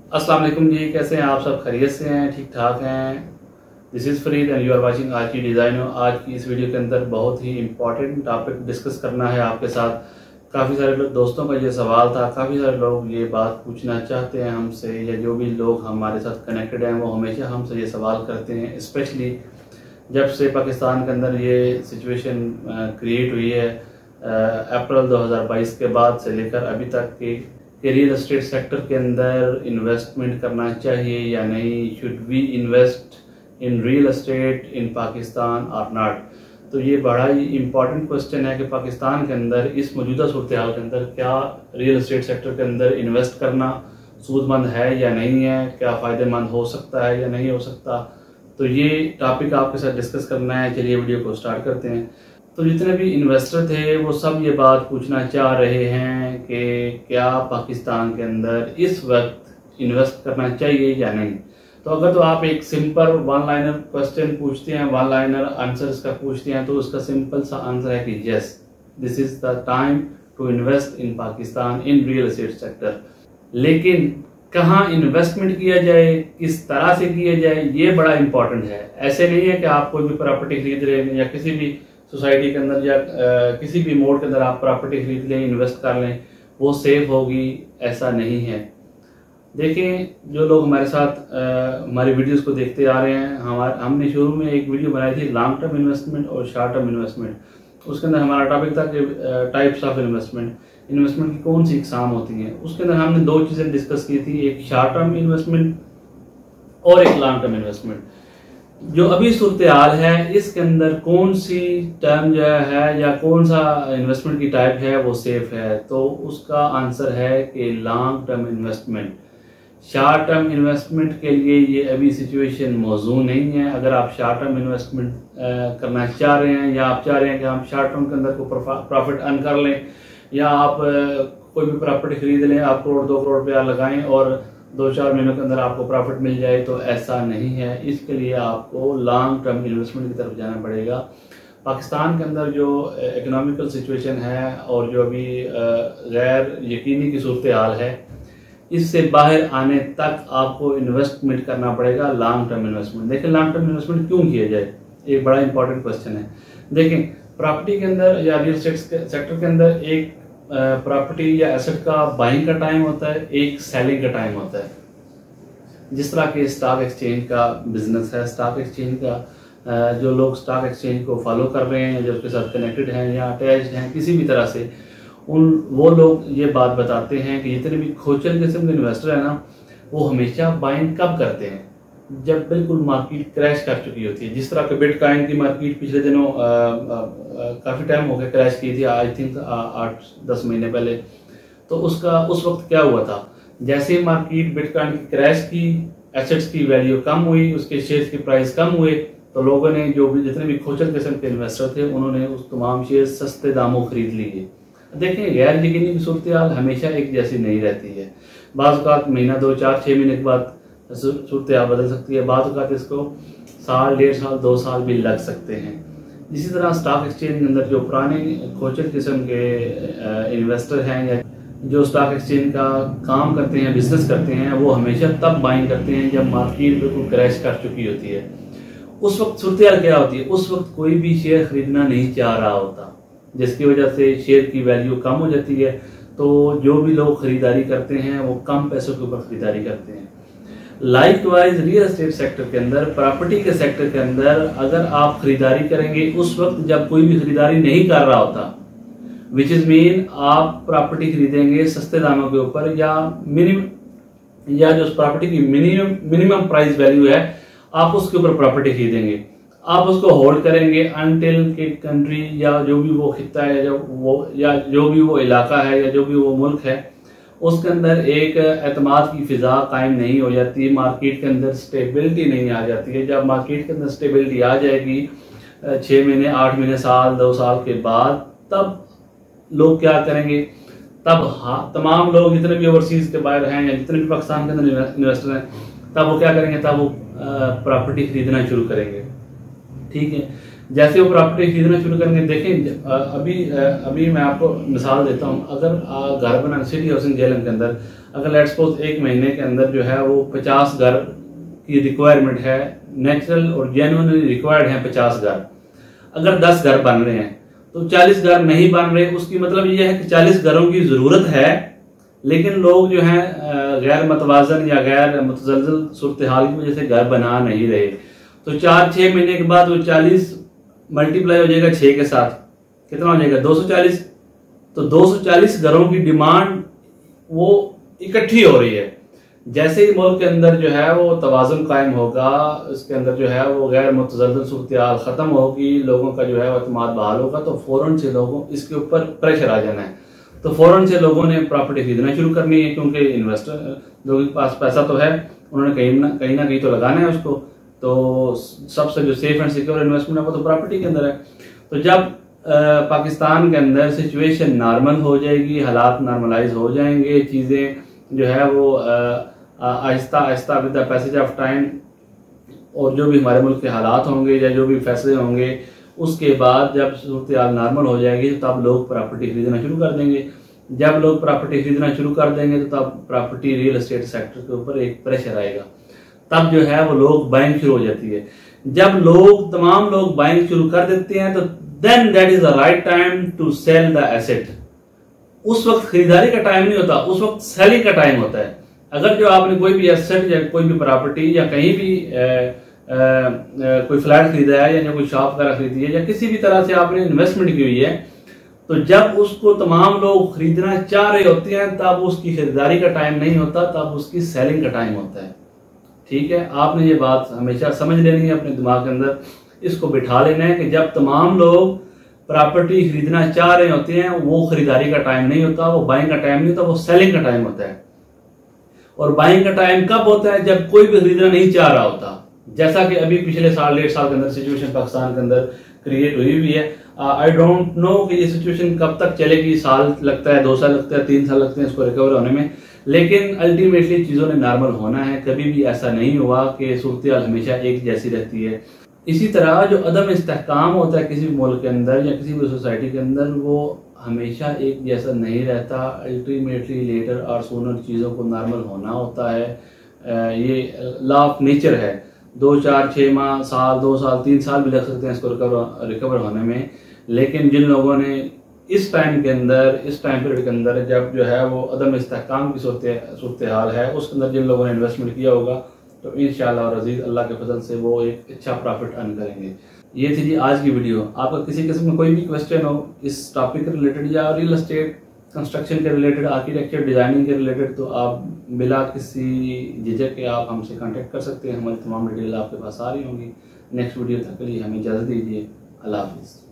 अस्सलाम वालेकुम जी, कैसे हैं आप सब? खैरियत से हैं? ठीक ठाक हैं? This is Farid and you are watching आज की डिज़ाइनो। आज की इस वीडियो के अंदर बहुत ही इम्पॉर्टेंट टॉपिक डिस्कस करना है आपके साथ। काफ़ी सारे दोस्तों का ये सवाल था, काफ़ी सारे लोग ये बात पूछना चाहते हैं हमसे, या जो भी लोग हमारे साथ कनेक्टेड हैं वो हमेशा हमसे ये सवाल करते हैं, स्पेशली जब से पाकिस्तान के अंदर ये सिचुएशन क्रिएट हुई है अप्रैल 2022 के बाद से लेकर अभी तक कि रियल एस्टेट सेक्टर के अंदर इन्वेस्टमेंट करना चाहिए या नहीं, should we invest in real estate in Pakistan और नॉट। तो ये बड़ा ही इम्पॉर्टेंट क्वेश्चन है कि पाकिस्तान के अंदर इस मौजूदा सूरत हाल के अंदर क्या रियल एस्टेट सेक्टर के अंदर इन्वेस्ट करना सूदमंद है या नहीं है, क्या फ़ायदेमंद हो सकता है या नहीं हो सकता। तो ये टॉपिक आपके साथ डिस्कस करना है। चलिए वीडियो को स्टार्ट करते हैं। तो जितने भी इन्वेस्टर थे वो सब ये बात पूछना चाह रहे हैं कि क्या पाकिस्तान के अंदर इस वक्त इन्वेस्ट करना चाहिए या नहीं। तो अगर तो आप एक सिंपल वन लाइनर क्वेश्चन पूछते हैं, वन लाइनर आंसर इसका पूछते हैं, तो उसका सिंपल सा आंसर है कि yes, this is the time to invest in Pakistan in real estate sector. लेकिन कहाँ इन्वेस्टमेंट किया जाए, किस तरह से किया जाए, ये बड़ा इंपॉर्टेंट है। ऐसे नहीं है कि आप कोई भी प्रॉपर्टी खरीद रहे हैं या किसी भी सोसाइटी के अंदर या किसी भी मोड के अंदर आप प्रॉपर्टी खरीद लें, इन्वेस्ट कर लें, वो सेफ होगी, ऐसा नहीं है। देखें, जो लोग हमारे साथ हमारी वीडियोस को देखते आ रहे हैं, हमने शुरू में एक वीडियो बनाई थी लॉन्ग टर्म इन्वेस्टमेंट और शॉर्ट टर्म इन्वेस्टमेंट। उसके अंदर हमारा टॉपिक था कि टाइप्स ऑफ इन्वेस्टमेंट की कौन सी इकसाम होती हैं। उसके अंदर हमने दो चीज़ें डिस्कस की थी, एक शॉर्ट टर्म इन्वेस्टमेंट और एक लॉन्ग टर्म इन्वेस्टमेंट। जो अभी सूरत हाल है इसके अंदर कौन सी टर्म जो है या कौन सा इन्वेस्टमेंट की टाइप है वो सेफ है, तो उसका आंसर है कि long term investment. Short term investment के लिए ये अभी सिचुएशन मौजूद नहीं है। अगर आप शॉर्ट टर्म इन्वेस्टमेंट करना चाह रहे हैं या आप चाह रहे हैं कि हम शॉर्ट टर्म के अंदर को प्रॉफिट अर्न कर लें, या आप कोई भी प्रॉपर्टी खरीद लें, आप करोड़ 2 करोड़ रुपया लगाएं और 2-4 महीनों के अंदर आपको प्रॉफिट मिल जाए, तो ऐसा नहीं है। इसके लिए आपको लॉन्ग टर्म इन्वेस्टमेंट की तरफ जाना पड़ेगा। पाकिस्तान के अंदर जो इकोनॉमिकल सिचुएशन है और जो अभी गैर यकीनी की सूरत हाल है, इससे बाहर आने तक आपको इन्वेस्टमेंट करना पड़ेगा, लॉन्ग टर्म इन्वेस्टमेंट। देखें, लॉन्ग टर्म इन्वेस्टमेंट क्यों किया जाए, एक बड़ा इंपॉर्टेंट क्वेश्चन है। देखें, प्रॉपर्टी के अंदर या रियल एस्टेट सेक्टर के अंदर एक प्रॉपर्टी या एसेट का बाइंग का टाइम होता है, एक सेलिंग का टाइम होता है। जिस तरह के स्टॉक एक्सचेंज का बिजनेस है, स्टॉक एक्सचेंज का जो लोग स्टॉक एक्सचेंज को फॉलो कर रहे हैं, जो उसके साथ कनेक्टेड हैं या अटैच्ड हैं किसी भी तरह से, वो लोग ये बात बताते हैं कि जितने भी खोचल किस्म के इन्वेस्टर हैं ना, वो हमेशा बाइंग कब करते हैं, जब बिल्कुल मार्केट क्रैश कर चुकी होती है। जिस तरह के बिटकॉइन की मार्केट पिछले दिनों काफ़ी टाइम हो गया क्रैश की थी, आई थिंक 8-10 महीने पहले। तो उस वक्त क्या हुआ था, जैसे ही मार्केट बिटकॉइन की क्रैश की, एसेट्स की वैल्यू कम हुई, उसके शेयर्स की प्राइस कम हुए, तो लोगों ने जो भी जितने भी खोचल किस्म के इन्वेस्टर थे उन्होंने उस तमाम शेयर सस्ते दामों खरीद लिए। देखें, गैर यकीनी की सूरत हाल हमेशा एक जैसी नहीं रहती है। बाज़ औक़ात महीना 2-4-6 महीने के बाद सूरत हाल बदल सकती है, बाज़ औक़ात इसको साल, 1.5 साल, 2 साल भी लग सकते हैं। इसी तरह स्टॉक एक्सचेंज के अंदर जो पुराने खोचल किस्म के इन्वेस्टर हैं या जो स्टॉक एक्सचेंज का काम करते हैं, बिजनेस करते हैं, वो हमेशा तब बाइंग करते हैं जब मार्केट बिल्कुल क्रैश कर चुकी होती है। उस वक्त सूरत हाल क्या होती है, उस वक्त कोई भी शेयर खरीदना नहीं चाह रहा होता, जिसकी वजह से शेयर की वैल्यू कम हो जाती है। तो जो भी लोग खरीदारी करते हैं वो कम पैसों के ऊपर खरीदारी करते हैं। लाइकवाइज रियल एस्टेट सेक्टर के अंदर, प्रॉपर्टी के सेक्टर के अंदर अगर आप खरीदारी करेंगे उस वक्त जब कोई भी खरीदारी नहीं कर रहा होता, विच इज मीन आप प्रॉपर्टी खरीदेंगे सस्ते दामों के ऊपर, या जो प्रॉपर्टी की मिनिमम प्राइस वैल्यू है आप उसके ऊपर प्रॉपर्टी खरीदेंगे। आप उसको होल्ड करेंगे अनटिल के कंट्री या जो भी वो खिता है या जो भी वो इलाका है या जो भी वो मुल्क है, उसके अंदर एक एतमाद की फिजा कायम नहीं हो जाती, मार्केट के अंदर स्टेबिलिटी नहीं आ जाती है। जब मार्केट के अंदर स्टेबिलिटी आ जाएगी 6 महीने, 8 महीने, साल, 2 साल के बाद, तब लोग क्या करेंगे, तब तमाम लोग जितने भी ओवरसीज के बाहर हैं या जितने भी पाकिस्तान के अंदर इन्वेस्टर हैं, तब वो क्या करेंगे, तब वो प्रॉपर्टी खरीदना शुरू करेंगे। ठीक है, जैसे वो प्रॉपर्टी खरीदना शुरू करेंगे, देखें अभी मैं आपको मिसाल देता हूँ। अगर घर बनाना सिटी हाउसिंग जेएलएम के अंदर, अगर लेट्स सपोज 1 महीने के अंदर जो है वो 50 घर की रिक्वायरमेंट है, नेचुरल और जेन्युइनली रिक्वायर्ड है 50 घर, अगर 10 घर बन रहे हैं तो 40 घर नहीं बन रहे। उसकी मतलब ये है कि 40 घरों की जरूरत है, लेकिन लोग जो हैं गैर मतवाजन या गैर मुतज़लज़ल सूरत हाल की वजह से घर बना नहीं रहे। तो 4-6 महीने के बाद वो 40 मल्टीप्लाई हो जाएगा 6 के साथ, कितना हो जाएगा 240। तो 240 घरों की डिमांड वो इकट्ठी हो रही है। जैसे ही मुल्क के अंदर जो है वो तवाज़ुन कायम होगा, इसके अंदर जो है वो गैर मुतज़लज़ल सूरत हाल ख़त्म होगी, लोगों का जो है वो एतमाद बहाल होगा, तो फ़ौरन से लोगों इसके ऊपर प्रेशर आ जाना है। तो फ़ौरन से लोगों ने प्रॉपर्टी खरीदना शुरू करनी है, क्योंकि इन्वेस्टर लोगों के पास पैसा तो है, उन्होंने कहीं ना कहीं तो लगाना है उसको। तो सबसे जो सेफ एंड सिक्योर इन्वेस्टमेंट है वो तो प्रॉपर्टी के अंदर है। तो जब पाकिस्तान के अंदर सिचुएशन नॉर्मल हो जाएगी, हालात नॉर्मलाइज हो जाएंगे, चीज़ें जो है वो Aahista Aahista with the passage of time, और जो भी हमारे मुल्क के हालात होंगे या जो भी फैसले होंगे, उसके बाद जब सूरत हाल नॉर्मल हो जाएगी तो तब लोग प्रॉपर्टी खरीदना शुरू कर देंगे। जब लोग प्रॉपर्टी खरीदना शुरू कर देंगे तो तब प्रॉपर्टी रियल एस्टेट सेक्टर के ऊपर एक प्रेशर आएगा, तब जो है वो लोग बाइंग शुरू हो जाती है। जब तमाम लोग बाइंग शुरू कर देते हैं तो then that is the right time to sell the asset. उस वक्त खरीदारी का टाइम नहीं होता, उस वक्त सेलिंग का टाइम होता है। अगर जो आपने कोई भी एसेट या कोई भी प्रॉपर्टी या कहीं भी कोई फ्लैट खरीदा है या कोई शॉप वगैरह खरीदी है या किसी भी तरह से आपने इन्वेस्टमेंट की हुई है, तो जब उसको तमाम लोग खरीदना चाह रहे होते हैं तब उसकी खरीदारी का टाइम नहीं होता, तब उसकी सेलिंग का टाइम होता है। ठीक है, आपने ये बात हमेशा समझ लेनी है, अपने दिमाग के अंदर इसको बिठा लेना है कि जब तमाम लोग प्रॉपर्टी खरीदना चाह रहे होते हैं वो खरीदारी का टाइम नहीं होता, वो बाइंग का टाइम नहीं होता, वो सेलिंग का टाइम होता है। और बाइंग का टाइम कब होता है? जब कोई भी खरीदना नहीं चाह रहा होता, जैसा कि अभी पिछले साल 1.5 साल के अंदर सिचुएशन पाकिस्तान के अंदर क्रिएट हुई हुई है। आई डोंट नो कि ये सिचुएशन कब तक चलेगी, साल लगता है, 2 साल लगता है, 3 साल लगते हैं इसको रिकवर होने में, लेकिन अल्टीमेटली चीज़ों ने नॉर्मल होना है। कभी भी ऐसा नहीं हुआ कि सूरत हाल हमेशा एक जैसी रहती है। इसी तरह जो अदम इस्तेहकाम होता है किसी भी मुल्क के अंदर या किसी भी सोसाइटी के अंदर, वो हमेशा एक जैसा नहीं रहता। अल्टीमेटली लेटर और सूनर चीज़ों को नॉर्मल होना होता है। ये लॉ ऑफ नेचर है। 2, 4, 6 माह, साल, 2 साल, 3 साल भी लग सकते हैं इसको रिकवर होने में। लेकिन जिन लोगों ने इस टाइम पीरियड के अंदर जब जो है वो अदम इस्तेहकाम की सूरत हाल है, उसके अंदर जिन लोगों ने इन्वेस्टमेंट किया होगा, तो इंशाअल्लाह और अजीज अल्लाह के फजल से वो एक अच्छा प्रॉफिट अर्न करेंगे। ये थी जी आज की वीडियो। आपका किसी किस्म में कोई भी क्वेश्चन हो इस टॉपिक के रिलेटेड या रियल एस्टेट कंस्ट्रक्शन के रिलेटेड, आर्किटेक्चर डिजाइनिंग के रिलेटेड, तो आप बिला किसी झिझक के आप हमसे कांटेक्ट कर सकते हैं। हमारी तमाम डिटेल आपके पास आ रही होंगी। नेक्स्ट वीडियो तक के लिए हमें इजाज़त दीजिए। अल्लाह हाफिज़।